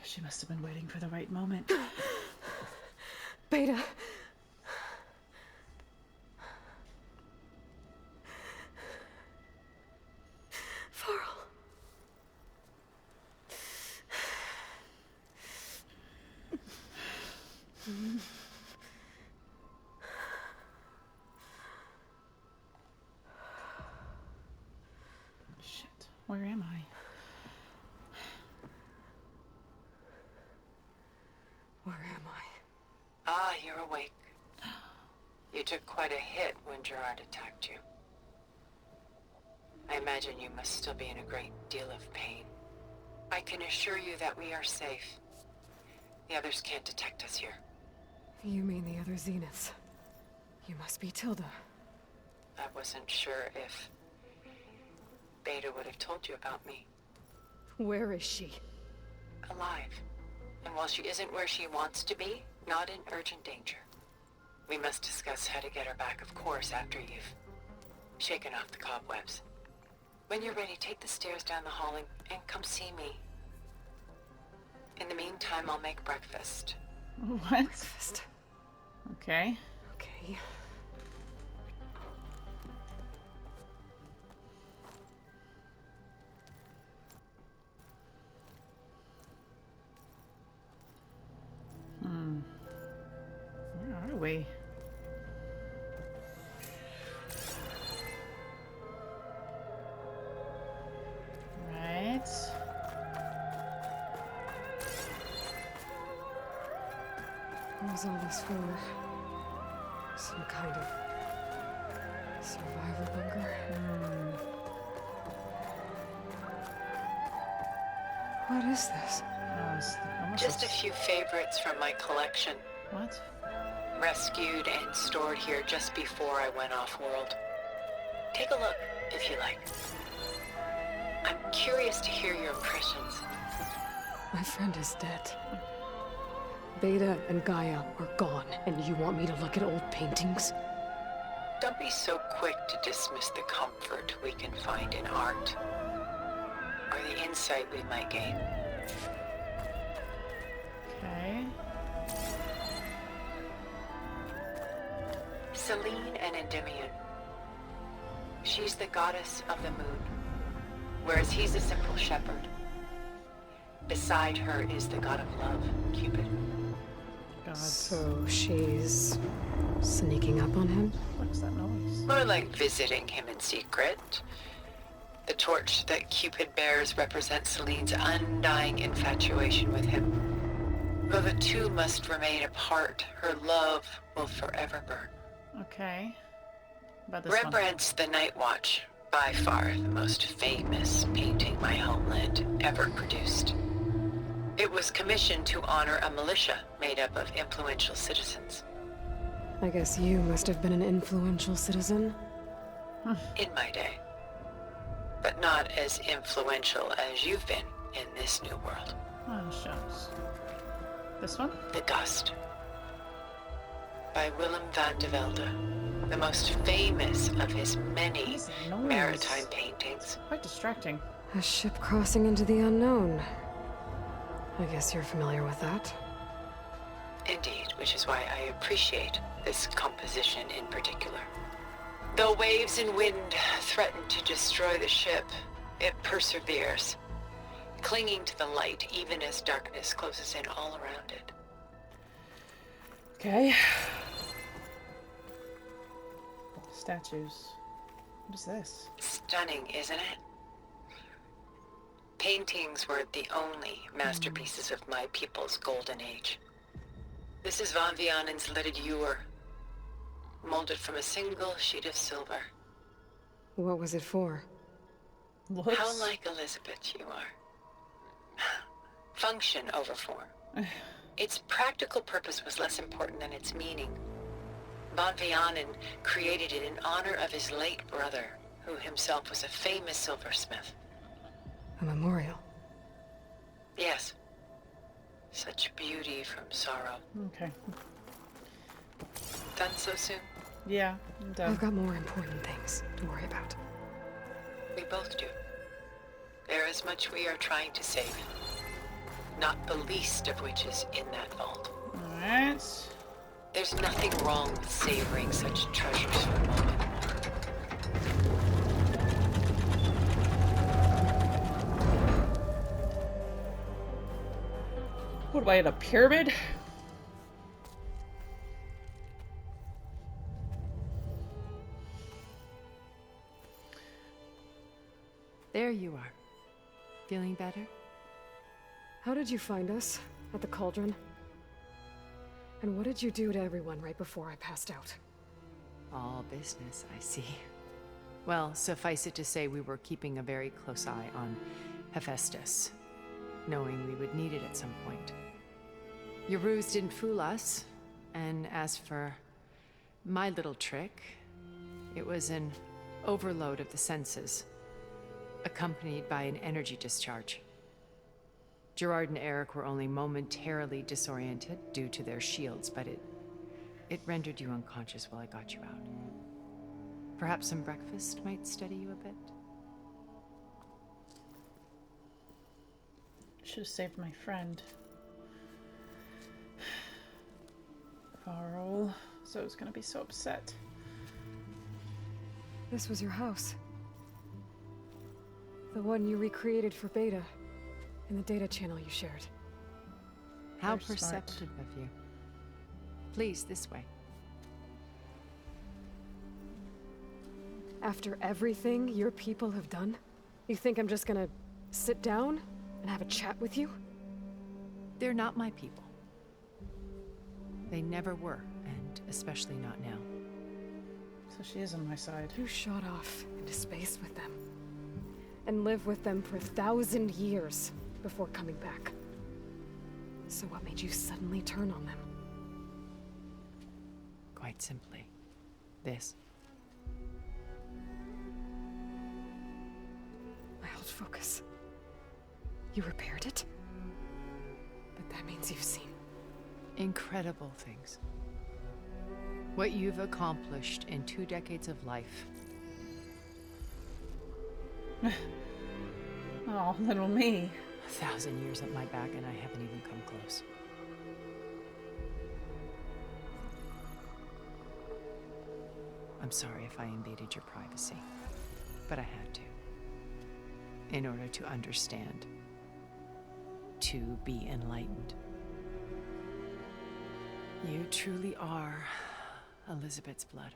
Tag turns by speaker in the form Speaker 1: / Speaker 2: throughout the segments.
Speaker 1: She must have been waiting for the right moment.
Speaker 2: Beta. Varl.
Speaker 1: Shit, where am I?
Speaker 2: Where am I?
Speaker 3: Ah, you're awake. You took quite a hit when Gerard attacked you. I imagine you must still be in a great deal of pain. I can assure you that we are safe. The others can't detect us here.
Speaker 2: You mean the other Zeniths? You must be Tilda.
Speaker 3: I wasn't sure if Beta would have told you about me.
Speaker 2: Where is she?
Speaker 3: Alive. And while she isn't where she wants to be, not in urgent danger. We must discuss how to get her back, of course, after you've shaken off the cobwebs. When you're ready, take the stairs down the hall and come see me. In the meantime, I'll make breakfast.
Speaker 1: What?
Speaker 2: Breakfast.
Speaker 1: Okay.
Speaker 2: Okay.
Speaker 1: Where are we? Right.
Speaker 2: What was all this for? Some kind of survival bunker? What is this?
Speaker 1: Almost
Speaker 3: Just a
Speaker 1: looks-
Speaker 3: few favorites from my collection.
Speaker 1: What?
Speaker 3: Rescued and stored here just before I went off-world. Take a look, if you like. I'm curious to hear your impressions.
Speaker 2: My friend is dead. Beta and Gaia are gone, and you want me to look at old paintings?
Speaker 3: Don't be so quick to dismiss the comfort we can find in art, or the insight we might gain.
Speaker 1: Okay.
Speaker 3: Selene and Endymion. She's the goddess of the moon, whereas he's a simple shepherd. Beside her is the god of love, Cupid.
Speaker 1: God.
Speaker 2: So she's sneaking up on him?
Speaker 1: What's that noise?
Speaker 3: More like visiting him in secret. The torch that Cupid bears represents Selene's undying infatuation with him. Though the two must remain apart, her love will forever burn.
Speaker 1: Okay. About this
Speaker 3: Rembrandt's The Night Watch, by far the most famous painting my homeland ever produced. It was commissioned to honor a militia made up of influential citizens.
Speaker 2: I guess you must have been an influential citizen.
Speaker 3: In my day. But not as influential as you've been in this new world.
Speaker 1: one. Oh, shucks. This one?
Speaker 3: The Dust. By Willem van de Velde, the most famous of his many
Speaker 1: What is that noise?
Speaker 3: maritime paintings.
Speaker 1: Quite distracting.
Speaker 2: A ship crossing into the unknown. I guess you're familiar with that.
Speaker 3: Indeed, which is why I appreciate this composition in particular. Though waves and wind threaten to destroy the ship, it perseveres, clinging to the light even as darkness closes in all around it.
Speaker 1: Okay. Statues. What is this?
Speaker 3: Stunning, isn't it? Paintings were the only masterpieces of my people's golden age. This is Van Vianen's Lidded Ewer, molded from a single sheet of silver.
Speaker 2: What was it for?
Speaker 1: Looks.
Speaker 3: How like Elizabeth you are. Function over form. Its practical purpose was less important than its meaning. Van Vianen created it in honor of his late brother, who himself was a famous silversmith.
Speaker 2: A memorial.
Speaker 3: Yes. Such beauty from sorrow.
Speaker 1: Okay.
Speaker 3: Done so soon?
Speaker 1: Yeah, I'm done.
Speaker 2: I've got more important things to worry about.
Speaker 3: We both do. There is much we are trying to save. not the least of which is in that vault.
Speaker 1: Alright.
Speaker 3: There's nothing wrong with savoring such treasures for a moment more.
Speaker 1: What am I in a pyramid?
Speaker 4: There you are. Feeling better?
Speaker 2: How did you find us? At the cauldron? And what did you do to everyone right before I passed out?
Speaker 4: All business, I see. Well, suffice it to say we were keeping a very close eye on Hephaestus, knowing we would need it at some point. Your ruse didn't fool us, and as for my little trick, it was an overload of the senses, accompanied by an energy discharge. Gerard and Eric were only momentarily disoriented due to their shields, but it rendered you unconscious while I got you out. Perhaps some breakfast might steady you a bit?
Speaker 1: Should have saved my friend. Carl. Zoe's gonna be so upset.
Speaker 2: This was your house. The one you recreated for Beta, in the data channel you shared.
Speaker 4: How
Speaker 1: Very smart.
Speaker 4: perceptive of you. Please, this way.
Speaker 2: After everything your people have done, you think I'm just gonna sit down and have a chat with you?
Speaker 4: They're not my people. They never were, and especially not now.
Speaker 1: So she is on my side.
Speaker 2: You shot off into space with them. And lived with them for 1,000 years before coming back. So what made you suddenly turn on them?
Speaker 4: Quite simply, this.
Speaker 2: My old focus. You repaired it? But that means you've seen.
Speaker 4: Incredible things. What you've accomplished in 2 decades of life.
Speaker 1: Oh, little me.
Speaker 4: 1,000 years at my back and I haven't even come close. I'm sorry if I invaded your privacy, but I had to. In order to understand. To be enlightened. You truly are Elizabeth's blood.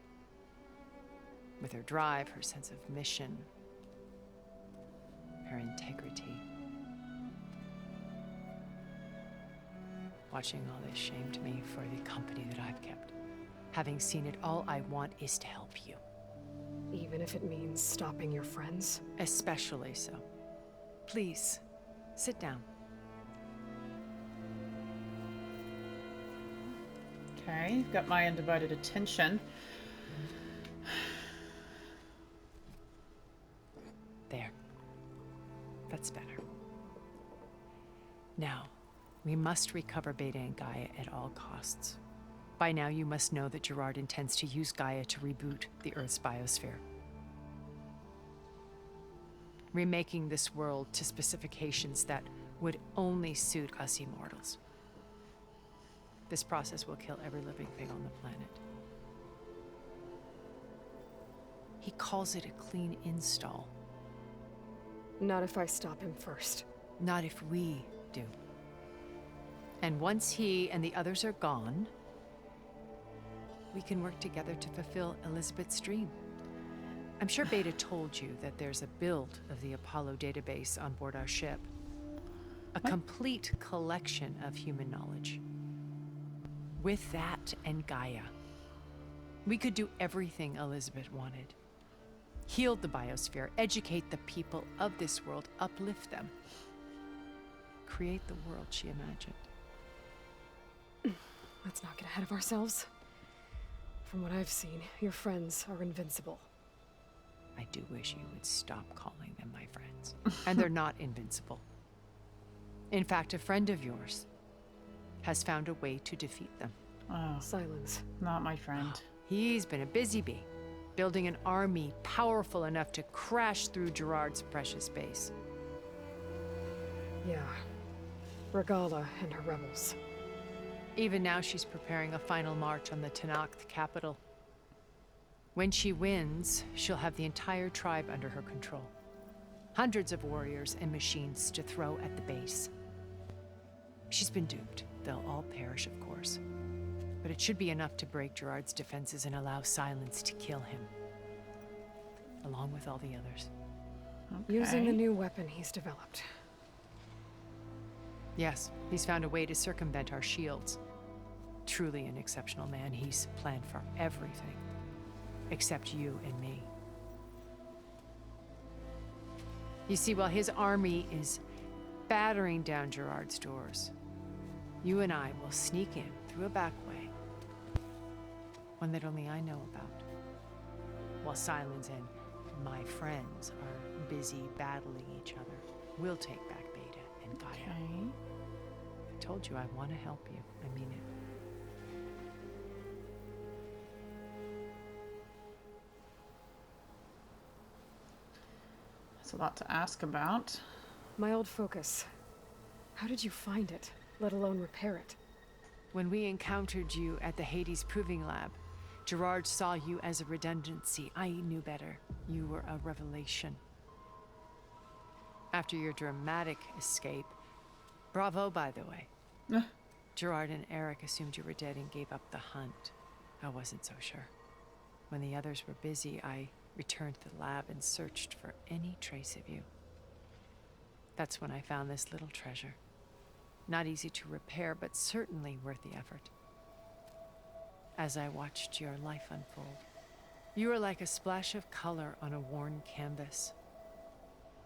Speaker 4: With her drive, her sense of mission, her integrity. Watching all this shamed me for the company that I've kept. Having seen it, all I want is to help you.
Speaker 2: Even if it means stopping your friends?
Speaker 4: Especially so. Please, sit down.
Speaker 1: Okay, you've got my undivided attention.
Speaker 4: There. That's better. Now, we must recover Beta and Gaia at all costs. By now, you must know that Gerard intends to use Gaia to reboot the Earth's biosphere. Remaking this world to specifications that would only suit us immortals. This process will kill every living thing on the planet. He calls it a clean install.
Speaker 2: Not if I stop him first.
Speaker 4: Not if we do. And once he and the others are gone, we can work together to fulfill Elizabeth's dream. I'm sure Beta told you that there's a build of the Apollo database on board our ship. A complete collection of human knowledge. With that and Gaia, we could do everything Elizabeth wanted. Heal the biosphere, educate the people of this world, uplift them. Create the world she imagined.
Speaker 2: Let's not get ahead of ourselves. From what I've seen, your friends are invincible.
Speaker 4: I do wish you would stop calling them my friends. And they're not invincible. In fact, a friend of yours has found a way to defeat them.
Speaker 1: Oh,
Speaker 2: Silence.
Speaker 1: not my friend.
Speaker 4: He's been a busy bee, building an army powerful enough to crash through Gerard's precious base.
Speaker 2: Yeah. Regala and her rebels.
Speaker 4: Even now, she's preparing a final march on the Tenakth capital. When she wins, she'll have the entire tribe under her control. Hundreds of warriors and machines to throw at the base. She's been duped. They'll all perish, of course. But it should be enough to break Gerard's defenses and allow Silence to kill him. Along with all the others.
Speaker 1: Okay.
Speaker 2: Using the new weapon he's developed.
Speaker 4: Yes, he's found a way to circumvent our shields. Truly an exceptional man. He's planned for everything. Except you and me. You see, while his army is battering down Gerard's doors, you and I will sneak in through a back way. One that only I know about. While Silence and my friends are busy battling each other, we'll take back Beta and Gaia.
Speaker 1: Okay.
Speaker 4: I told you I want to help you. I mean it.
Speaker 1: That's a lot to ask about.
Speaker 2: My old focus. How did you find it, let alone repair it?
Speaker 4: When we encountered you at the Hades Proving Lab, Gerard saw you as a redundancy. I knew better. You were a revelation. After your dramatic escape, bravo, by the way. Gerard and Eric assumed you were dead and gave up the hunt. I wasn't so sure. When the others were busy, I returned to the lab and searched for any trace of you. That's when I found this little treasure. Not easy to repair, but certainly worth the effort. As I watched your life unfold, you were like a splash of color on a worn canvas.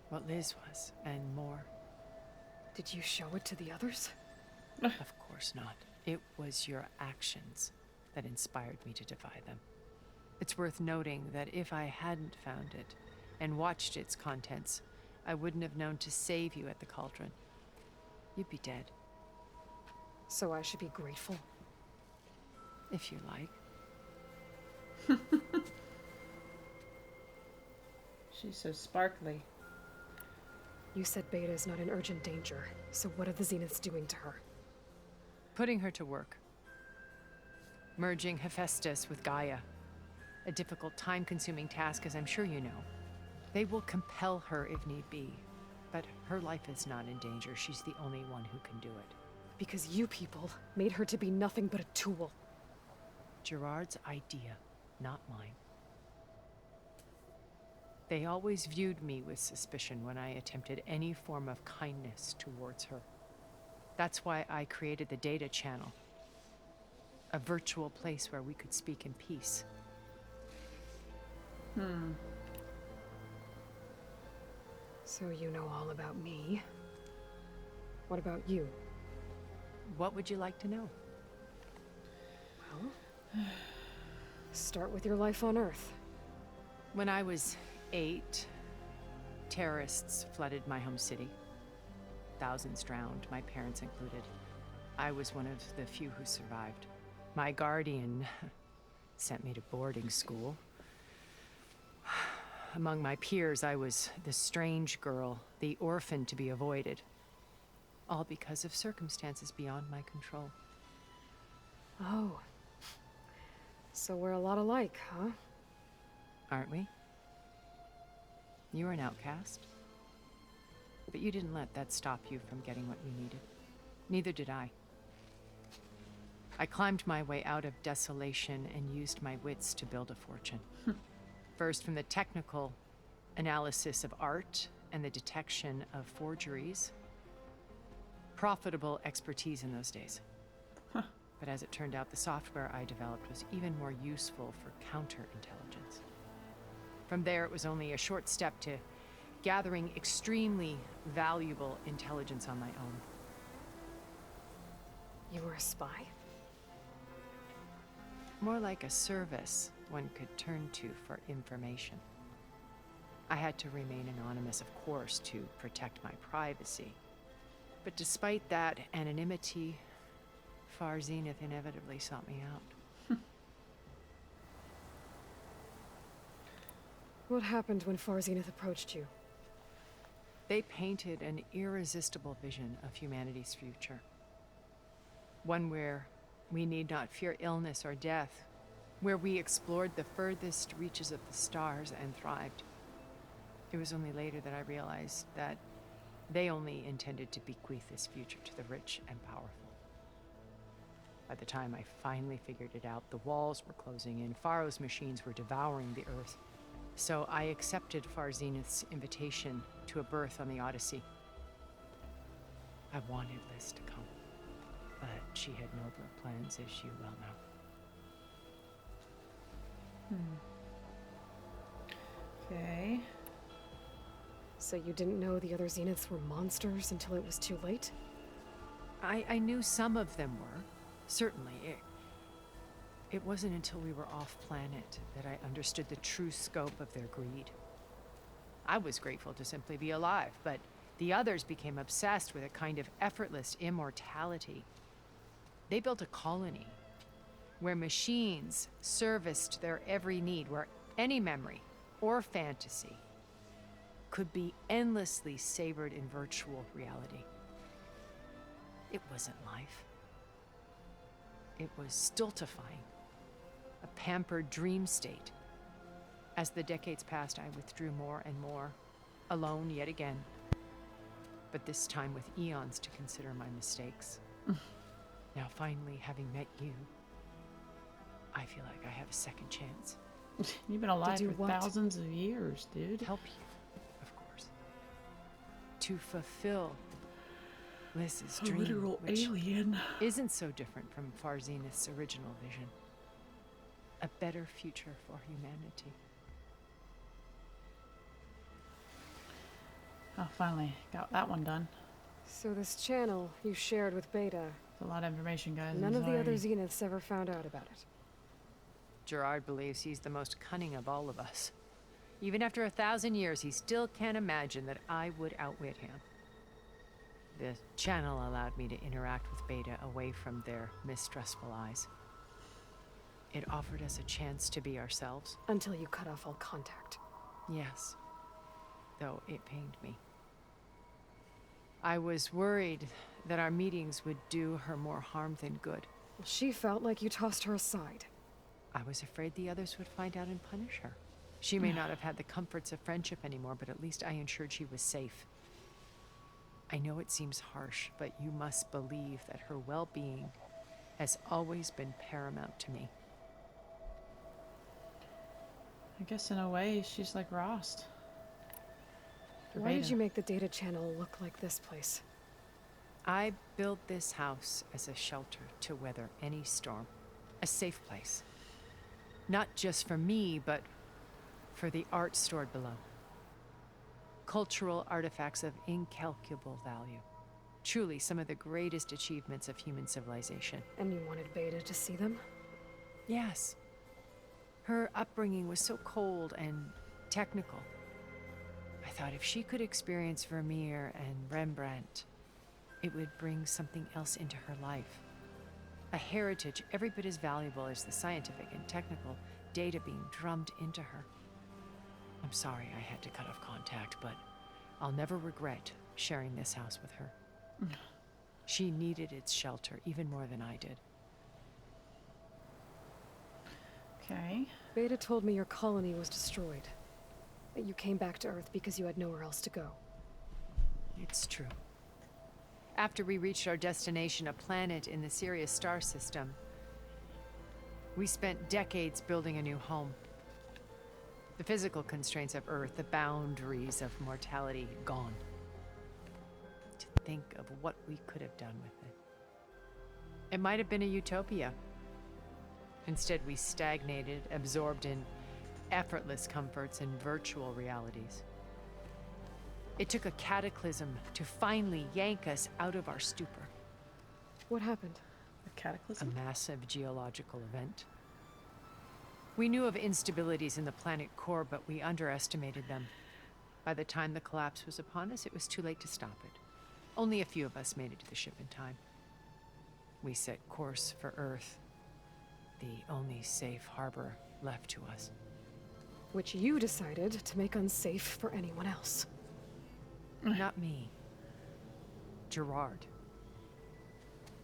Speaker 4: What Liz was, and more.
Speaker 2: Did you show it to the others?
Speaker 4: Of course not. It was your actions that inspired me to defy them. It's worth noting that if I hadn't found it and watched its contents, I wouldn't have known to save you at the cauldron. You'd be dead.
Speaker 2: So I should be grateful.
Speaker 4: If you like.
Speaker 1: She's so sparkly.
Speaker 2: You said Beta is not in urgent danger, so what are the Zeniths doing to her?
Speaker 4: Putting her to work. Merging Hephaestus with Gaia. A difficult, time-consuming task, as I'm sure you know. They will compel her if need be. But her life is not in danger. She's the only one who can do it.
Speaker 2: Because you people made her to be nothing but a tool.
Speaker 4: Gerard's idea, not mine. They always viewed me with suspicion when I attempted any form of kindness towards her. That's why I created the data channel. A virtual place where we could speak in peace.
Speaker 2: So you know all about me. What about you?
Speaker 4: What would you like to know?
Speaker 2: Well, start with your life on Earth.
Speaker 4: When I was 8, terrorists flooded my home city. Thousands drowned, my parents included. I was one of the few who survived. My guardian sent me to boarding school. Among my peers, I was the strange girl, the orphan to be avoided. All because of circumstances beyond my control.
Speaker 2: Oh. So we're a lot alike, huh?
Speaker 4: Aren't we? You were an outcast. But you didn't let that stop you from getting what you needed. Neither did I. I climbed my way out of desolation and used my wits to build a fortune. First, from the technical analysis of art and the detection of forgeries. Profitable expertise in those days. But as it turned out, the software I developed was even more useful for counterintelligence. From there, it was only a short step to gathering extremely valuable intelligence on my own.
Speaker 2: You were a spy?
Speaker 4: More like a service one could turn to for information. I had to remain anonymous, of course, to protect my privacy. But despite that anonymity, Far Zenith inevitably sought me out.
Speaker 2: What happened when Far Zenith approached you?
Speaker 4: They painted an irresistible vision of humanity's future. One where we need not fear illness or death, where we explored the furthest reaches of the stars and thrived. It was only later that I realized that they only intended to bequeath this future to the rich and powerful. By the time I finally figured it out, the walls were closing in, Pharaoh's machines were devouring the Earth. So I accepted Far Zenith's invitation to a berth on the Odyssey. I wanted Liz to come, but she had nobler plans, as you well know.
Speaker 1: Okay.
Speaker 2: So you didn't know the other Zeniths were monsters until it was too late?
Speaker 4: I knew some of them were, certainly. It wasn't until we were off-planet that I understood the true scope of their greed. I was grateful to simply be alive, but the others became obsessed with a kind of effortless immortality. They built a colony where machines serviced their every need, where any memory or fantasy could be endlessly savored in virtual reality. It wasn't life. It was stultifying, a pampered dream state. As the decades passed, I withdrew more and more, alone yet again, but this time with eons to consider my mistakes. Now, finally, having met you, I feel like I have a second chance.
Speaker 1: You've been alive
Speaker 2: do
Speaker 1: for
Speaker 2: what?
Speaker 1: thousands of years, dude.
Speaker 4: Help you, of course. To fulfill Liz's
Speaker 1: A
Speaker 4: dream,
Speaker 1: literal
Speaker 4: which
Speaker 1: alien.
Speaker 4: isn't so different from Far Zenith's original vision. A better future for humanity.
Speaker 1: Oh, finally got that one done.
Speaker 2: So this channel you shared with Beta,
Speaker 1: It's a lot of information, guys.
Speaker 2: none
Speaker 1: I'm
Speaker 2: of the other
Speaker 1: sorry.
Speaker 2: Zeniths ever found out about it.
Speaker 4: Gerard believes he's the most cunning of all of us. Even after 1,000 years, he still can't imagine that I would outwit him. The channel allowed me to interact with Beta away from their mistrustful eyes. It offered us a chance to be ourselves.
Speaker 2: Until you cut off all contact.
Speaker 4: Yes, though it pained me. I was worried that our meetings would do her more harm than good.
Speaker 2: Well, she felt like you tossed her aside.
Speaker 4: I was afraid the others would find out and punish her. She may not have had the comforts of friendship anymore, but at least I ensured she was safe. I know it seems harsh, but you must believe that her well-being has always been paramount to me.
Speaker 1: I guess in a way, she's like Rost. For
Speaker 2: Why did
Speaker 1: Beta.
Speaker 2: you make the data channel look like this place?
Speaker 4: I built this house as a shelter to weather any storm. A safe place. Not just for me, but for the art stored below. Cultural artifacts of incalculable value. Truly some of the greatest achievements of human civilization.
Speaker 2: And you wanted Beta to see them?
Speaker 4: Yes. Her upbringing was so cold and technical. I thought if she could experience Vermeer and Rembrandt, it would bring something else into her life. A heritage every bit as valuable as the scientific and technical data being drummed into her. I'm sorry I had to cut off contact, but I'll never regret sharing this house with her. She needed its shelter even more than I did.
Speaker 1: Okay.
Speaker 2: Beta told me your colony was destroyed. That you came back to Earth because you had nowhere else to go.
Speaker 4: It's true. After we reached our destination, a planet in the Sirius star system, we spent decades building a new home. The physical constraints of Earth, the boundaries of mortality, gone. To think of what we could have done with it. It might have been a utopia. Instead, we stagnated, absorbed in effortless comforts and virtual realities. It took a cataclysm to finally yank us out of our stupor.
Speaker 2: What happened?
Speaker 1: A
Speaker 4: A
Speaker 1: cataclysm?
Speaker 4: massive geological event. We knew of instabilities in the planet core, but we underestimated them. By the time the collapse was upon us, it was too late to stop it. Only a few of us made it to the ship in time. We set course for Earth, the only safe harbor left to us.
Speaker 2: Which you decided to make unsafe for anyone else.
Speaker 4: Not me. Gerard.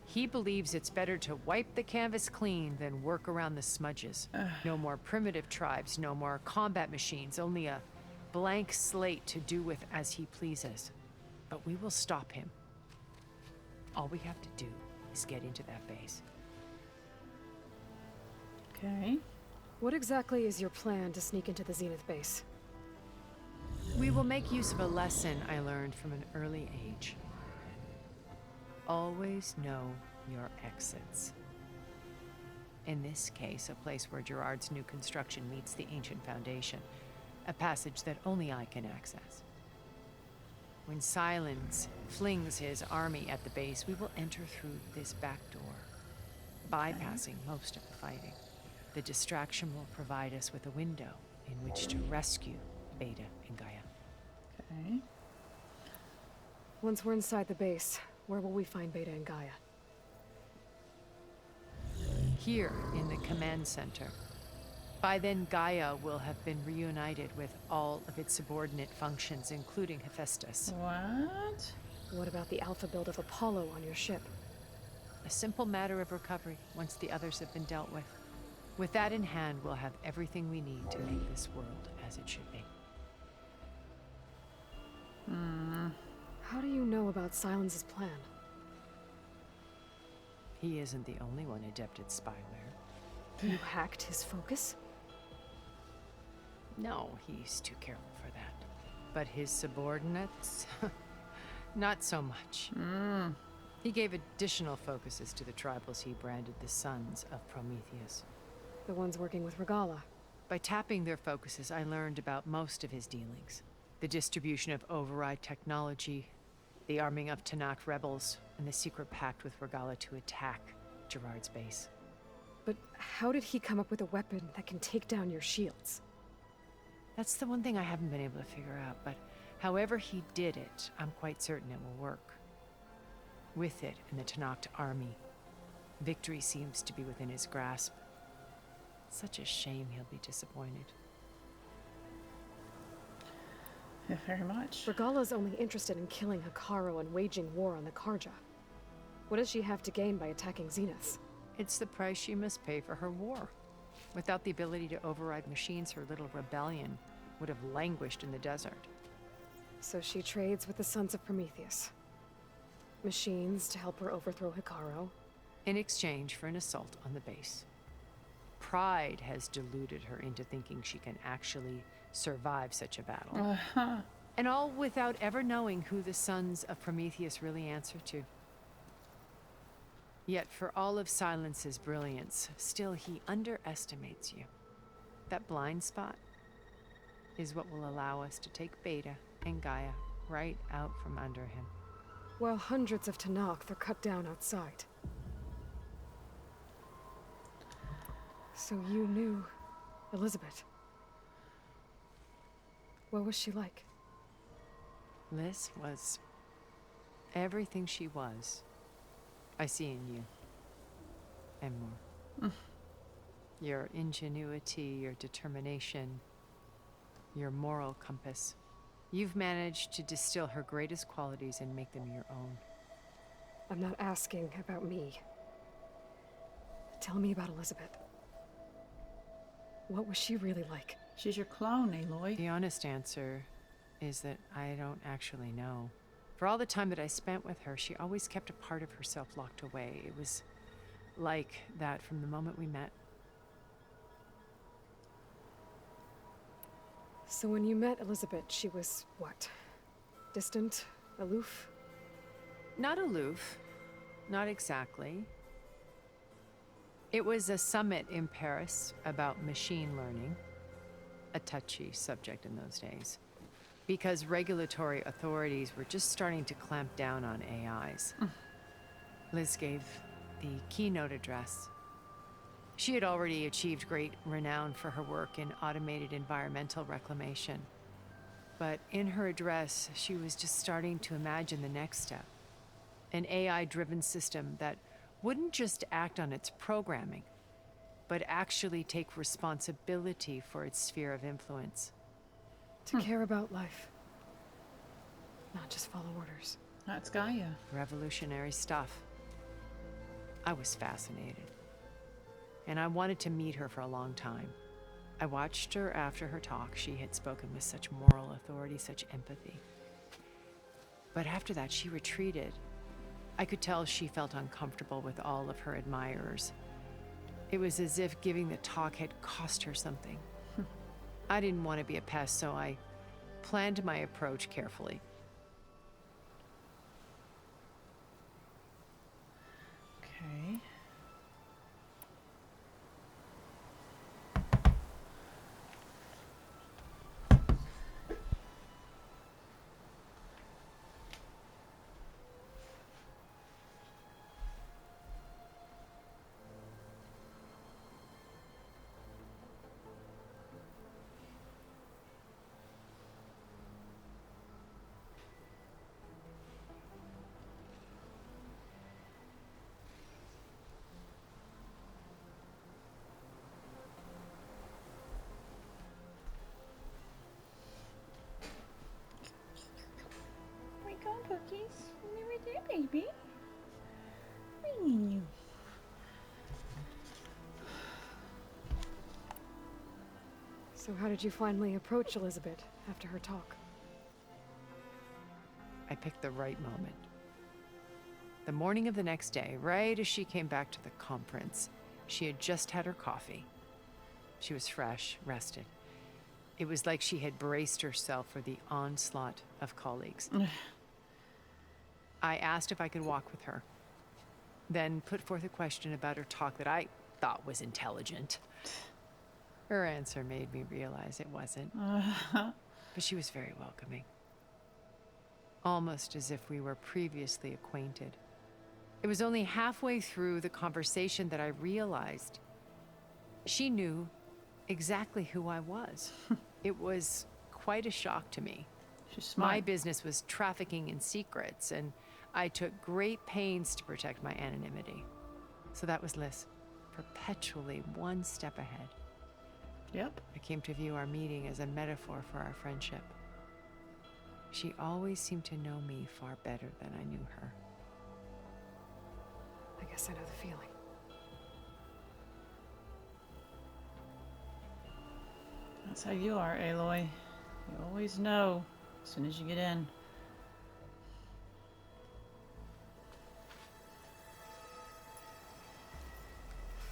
Speaker 4: He believes it's better to wipe the canvas clean than work around the smudges. No more primitive tribes, no more combat machines, only a blank slate to do with as he pleases. But we will stop him. All we have to do is get into that base.
Speaker 1: Okay.
Speaker 2: What exactly is your plan to sneak into the Zenith base?
Speaker 4: We will make use of a lesson I learned from an early age. Always know your exits. In this case, a place where Gerard's new construction meets the ancient foundation, a passage that only I can access. When Silence flings his army at the base, we will enter through this back door, bypassing most of the fighting. The distraction will provide us with a window in which to rescue Beta and Gaia.
Speaker 1: Okay.
Speaker 2: Once we're inside the base, where will we find Beta and Gaia?
Speaker 4: Here in the command center. By then, Gaia will have been reunited with all of its subordinate functions, including Hephaestus.
Speaker 1: What?
Speaker 2: What about the alpha build of Apollo on your ship?
Speaker 4: A simple matter of recovery once the others have been dealt with. With that in hand, we'll have everything we need to make this world as it should be.
Speaker 2: How do you know about Silence's plan?
Speaker 4: He isn't the only one adept at spyware.
Speaker 2: You hacked his focus?
Speaker 4: No, he's too careful for that. But his subordinates? Not so much. He gave additional focuses to the tribals he branded the Sons of Prometheus.
Speaker 2: The ones working with Regala.
Speaker 4: By tapping their focuses, I learned about most of his dealings. The distribution of override technology, the arming of Tanakh rebels, and the secret pact with Regala to attack Gerard's base.
Speaker 2: But how did he come up with a weapon that can take down your shields?
Speaker 4: That's the one thing I haven't been able to figure out, but however he did it, I'm quite certain it will work. With it and the Tanakh army, victory seems to be within his grasp. Such a shame he'll be disappointed.
Speaker 1: Yeah, very much.
Speaker 2: Regala's only interested in killing Hekarro and waging war on the Karja. What does she have to gain by attacking Zenith?
Speaker 4: It's the price she must pay for her war. Without the ability to override machines, her little rebellion would have languished in the desert.
Speaker 2: So she trades with the Sons of Prometheus. Machines to help her overthrow Hekarro.
Speaker 4: In exchange for an assault on the base. Pride has deluded her into thinking she can actually survive such a battle. And all without ever knowing who the Sons of Prometheus really answer to. Yet for all of Silence's brilliance, still he underestimates you. That blind spot is what will allow us to take Beta and Gaia right out from under him.
Speaker 2: While hundreds of Tanakh are cut down outside. So you knew Elizabeth. What was she like?
Speaker 4: Liz was everything she was. I see in you. And more. Your ingenuity, your determination, your moral compass. You've managed to distill her greatest qualities and make them your own.
Speaker 2: I'm not asking about me. Tell me about Elizabeth. What was she really like?
Speaker 1: She's your clone, Aloy.
Speaker 4: The honest answer is that I don't actually know. For all the time that I spent with her, she always kept a part of herself locked away. It was like that from the moment we met.
Speaker 2: So when you met Elizabeth, she was what? Distant? Aloof?
Speaker 4: Not aloof. Not exactly. It was a summit in Paris about machine learning. A touchy subject in those days. Because regulatory authorities were just starting to clamp down on AIs. Liz gave the keynote address. She had already achieved great renown for her work in automated environmental reclamation. But in her address, she was just starting to imagine the next step. An AI-driven system that wouldn't just act on its programming, but actually take responsibility for its sphere of influence.
Speaker 2: To care about life. not just follow orders.
Speaker 1: That's Gaia.
Speaker 4: Revolutionary stuff. I was fascinated. And I wanted to meet her for a long time. I watched her after her talk. She had spoken with such moral authority, such empathy. But after that, she retreated. I could tell she felt uncomfortable with all of her admirers. It was as if giving the talk had cost her something. I didn't want to be a pest, so I planned my approach carefully.
Speaker 1: Okay. Wake up, Cookies. I'm right there, baby. Bringing you.
Speaker 2: So how did you finally approach Elizabeth after her talk?
Speaker 4: I picked the right moment. The morning of the next day, right as she came back to the conference, she had just had her coffee. She was fresh, rested. It was like she had braced herself for the onslaught of colleagues. I asked if I could walk with her, then put forth a question about her talk that I thought was intelligent. Her answer made me realize it wasn't, but she was very welcoming. Almost as if we were previously acquainted. It was only halfway through the conversation that I realized she knew exactly who I was. It was quite a shock to me.
Speaker 1: She's smart.
Speaker 4: My business was trafficking in secrets, and I took great pains to protect my anonymity. So that was Liz, perpetually one step ahead.
Speaker 1: Yep.
Speaker 4: I came to view our meeting as a metaphor for our friendship. She always seemed to know me far better than I knew her.
Speaker 2: I guess I know the feeling.
Speaker 1: That's how you are, Aloy. You always know as soon as you get in.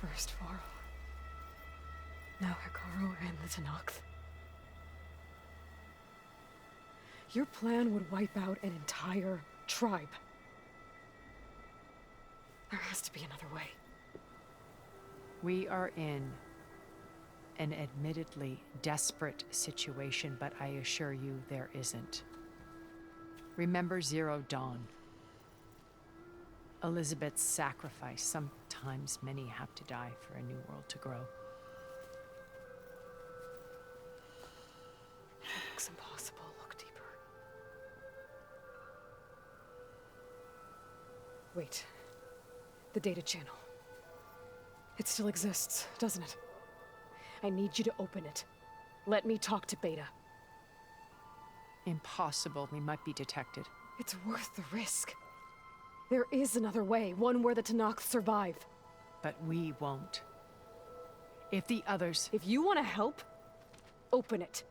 Speaker 2: First Varl. Now Hekarro and the Tenakth. Your plan would wipe out an entire tribe. There has to be another way.
Speaker 4: We are in an admittedly desperate situation, but I assure you there isn't. Remember Zero Dawn. Elizabeth's sacrifice. Sometimes many have to die for a new world to grow.
Speaker 2: It looks impossible. Look deeper. Wait. The data channel. It still exists, doesn't it? I need you to open it. Let me talk to Beta.
Speaker 4: Impossible. We might be detected.
Speaker 2: It's worth the risk. There is another way, one where the Tenakth survive.
Speaker 4: But we won't. If the others...
Speaker 2: If you want to help, open it.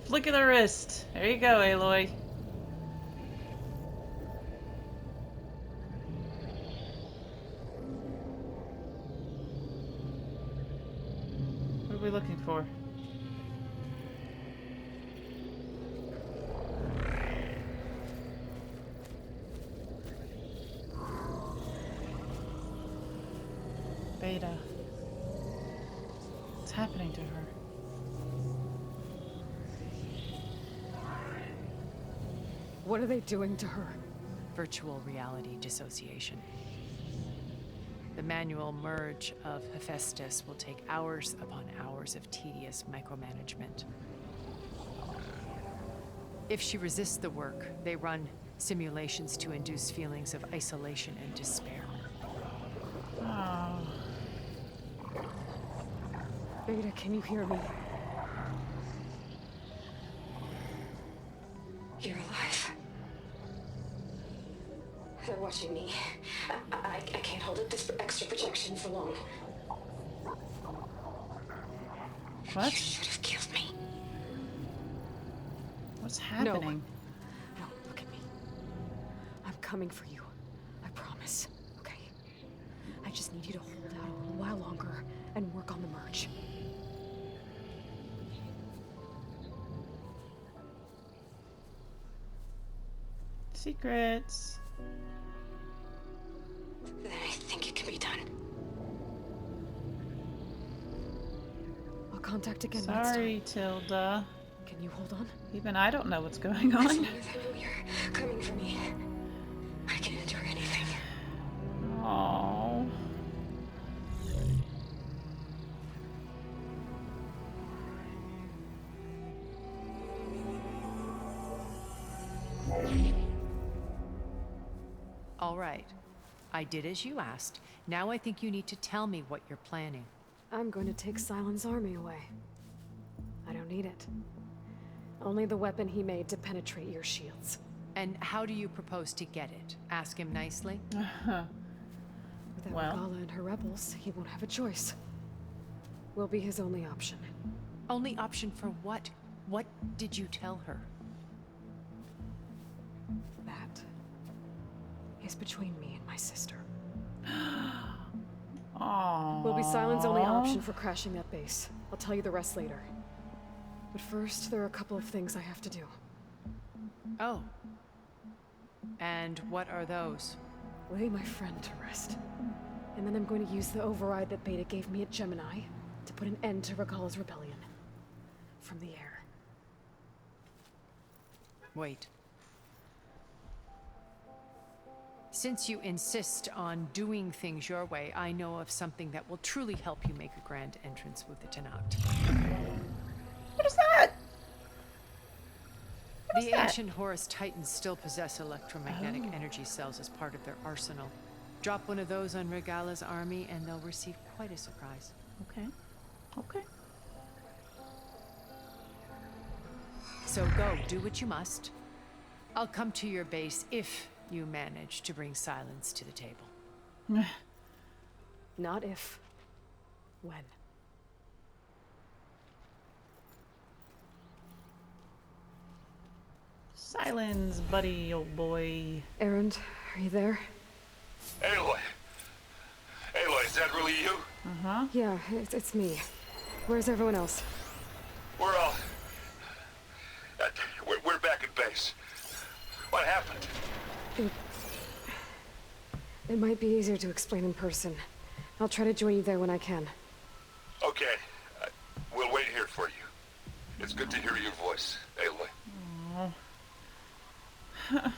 Speaker 1: Flick of the wrist. There you go, Aloy. What are we looking for? Beta. What's happening to her?
Speaker 2: What are they doing to her?
Speaker 4: Virtual reality dissociation. The manual merge of Hephaestus will take hours upon hours of tedious micromanagement. If she resists the work, they run simulations to induce feelings of isolation and despair.
Speaker 1: Oh.
Speaker 2: Beta, can you hear me?
Speaker 5: You're alive. They're watching me. I can't hold up this extra protection for long. You
Speaker 1: What?
Speaker 5: should have killed me.
Speaker 1: What's happening?
Speaker 2: No, look at me. I'm coming for you. I promise, okay? I just need you to hold out a little while longer and work on the merge.
Speaker 1: Secrets.
Speaker 5: Then I think it can be done.
Speaker 2: I'll contact again next time.
Speaker 1: Sorry, Tilda.
Speaker 2: Can you hold on?
Speaker 1: Even I don't know what's going
Speaker 5: As
Speaker 1: on.
Speaker 5: long as I know you're coming for me, I can endure anything.
Speaker 1: Oh.
Speaker 4: All right. I did as you asked. Now I think you need to tell me what you're planning.
Speaker 2: I'm going to take Sylens' army away. I don't need it. Only the weapon he made to penetrate your shields.
Speaker 4: And how do you propose to get it? Ask him nicely?
Speaker 2: Without
Speaker 1: Well.
Speaker 2: Regala and her rebels, he won't have a choice. We'll be his only option.
Speaker 4: Only option for what? What did you tell her?
Speaker 2: That is between me and my sister.
Speaker 1: Oh.
Speaker 2: Will be Sylens' only option for crashing that base. I'll tell you the rest later. But first, there are a couple of things I have to do.
Speaker 4: Oh. And what are those?
Speaker 2: Lay my friend to rest. And then I'm going to use the override that Beta gave me at Gemini to put an end to Regala's rebellion. From the air.
Speaker 4: Wait. Since you insist on doing things your way, I know of something that will truly help you make a grand entrance with the Tenakth.
Speaker 1: What is that? What is
Speaker 4: The
Speaker 1: that?
Speaker 4: ancient Horus Titans still possess electromagnetic energy cells as part of their arsenal. Drop one of those on Regala's army and they'll receive quite a surprise.
Speaker 1: Okay. Okay.
Speaker 4: So go, do what you must. I'll come to your base if you manage to bring Sylens to the table.
Speaker 2: Not if. When.
Speaker 1: Silence, buddy, old boy.
Speaker 2: Erend, are you there?
Speaker 6: Aloy! Aloy, is that really you?
Speaker 1: Uh-huh.
Speaker 2: Yeah, it's me. Where's everyone else?
Speaker 6: We're all... we're back at base. What happened?
Speaker 2: It might be easier to explain in person. I'll try to join you there when I can.
Speaker 6: Okay. We'll wait here for you. It's good to hear your voice, Aloy.
Speaker 1: Aw.